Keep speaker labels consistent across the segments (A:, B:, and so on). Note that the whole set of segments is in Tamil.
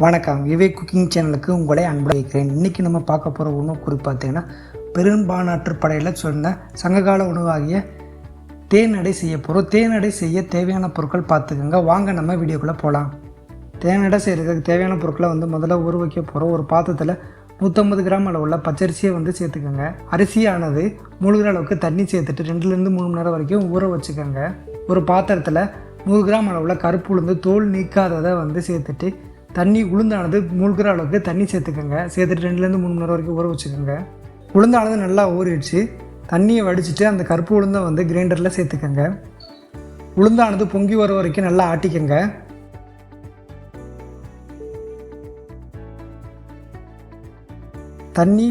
A: வணக்கம், விவேக் குக்கிங் சேனலுக்கு உங்களை அன்பு வைக்கிறேன். இன்றைக்கி நம்ம பார்க்க போகிற உணவு குறிப்பு பார்த்திங்கன்னா, பெரும்பாணாற்றுப்படையில் சொன்ன சங்ககால உணவாகிய தேனடை செய்ய போகிறோம். தேனடை செய்ய தேவையான பொருட்கள் பார்த்துக்கோங்க. வாங்க நம்ம வீடியோக்குள்ளே போகலாம். தேனடை செய்கிறதுக்கு தேவையான பொருட்களை முதல்ல ஊற வைக்க போகிறோம். ஒரு பாத்திரத்தில் 150 கிராம் அளவுள்ள பச்சரிசியை சேர்த்துக்கோங்க. அரிசியானது முழுகிற அளவுக்கு தண்ணி சேர்த்துட்டு 2லேருந்து 3 மணி நேரம் வரைக்கும் ஊற வச்சுக்கோங்க. ஒரு பாத்திரத்தில் 100 கிராம் அளவுள்ள கருப்பு உளுந்து தோல் நீக்காததை சேர்த்துட்டு தண்ணி உளுந்தானது மூழ்கிற அளவுக்கு தண்ணி சேர்த்துக்கோங்க. சேர்த்துட்டு 2லேருந்து 3 மணி நேரம் வரைக்கும் ஊற வச்சுக்கோங்க. உளுந்தானது நல்லா ஊறிடுச்சு. தண்ணியை வடிச்சிட்டு அந்த கருப்பு உளுந்தை கிரைண்டரில் சேர்த்துக்கோங்க. உளுந்தானது பொங்கி வர வரைக்கும் நல்லா ஆட்டிக்கோங்க. தண்ணி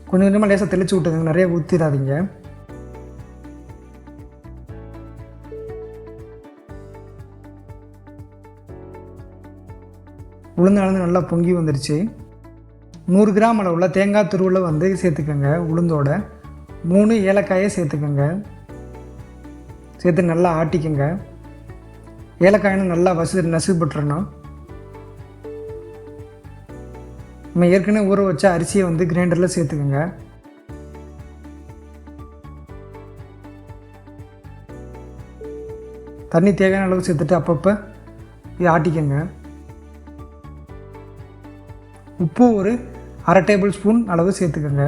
A: கொஞ்சம் கொஞ்சமாக லேசாக தெளித்து விட்டுக்கோங்க, நிறைய ஊற்றிடாதீங்க. உளுந்தானது நல்லா பொங்கி வந்துடுச்சு. 100 கிராம் அளவுள்ள தேங்காய் துருவில் சேர்த்துக்கோங்க. உளுந்தோட 3 ஏலக்காயை சேர்த்துக்கோங்க. சேர்த்து நல்லா ஆட்டிக்கோங்க. ஏலக்காயின்னு நல்லா நசுப்பட்டுறணும். நம்ம ஏற்கனவே ஊற வச்ச அரிசியை கிரைண்டரில் சேர்த்துக்கோங்க. தண்ணி தேவையான அளவு சேர்த்துட்டு அப்பப்போ இது ஆட்டிக்கோங்க. உப்பு ஒரு 1/2 டேபிள் ஸ்பூன் அளவு சேர்த்துக்கோங்க.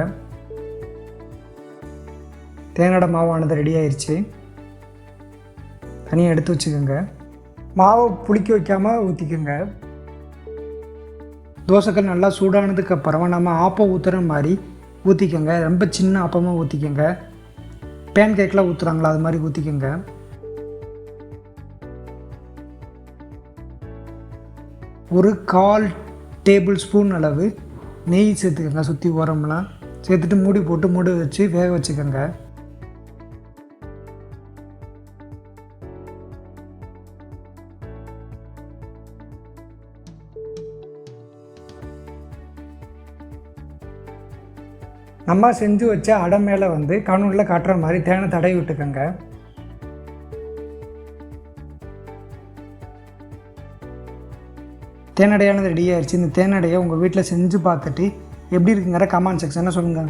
A: தேங்காய் மாவானது ரெடி ஆயிடுச்சு. தனியாக எடுத்து வச்சுக்கோங்க. மாவை புளிக்க வைக்காமல் ஊற்றிக்கோங்க. தோசைக்கல் நல்லா சூடானதுக்கு அப்புறமா நம்ம ஆப்பம் ஊற்றுற மாதிரி ஊற்றிக்கோங்க. ரொம்ப சின்ன ஆப்பமாக ஊற்றிக்கோங்க. பேன் கேக்கெலாம் ஊற்றுறாங்களா அது மாதிரி ஊற்றிக்கோங்க. ஒரு 1/4 டேபிள் ஸ்பூன் அளவு நெய் சேர்த்துக்கோங்க. சுற்றி ஓரம்லாம் சேர்த்துட்டு மூடி வச்சு வேக வச்சுக்கோங்க. நம்ம செஞ்சு வச்ச அடை மேலே காணொலியில் காட்டுற மாதிரி தேனை தடவி விட்டுக்கோங்க. தேனடையானது ரெடி ஆயிடுச்சு. இந்த தேனடையை உங்கள் வீட்டில் செஞ்சு பார்த்துட்டு எப்படி இருக்குங்கிற கமெண்ட் செக்ஷனில் சொல்லுங்கள்.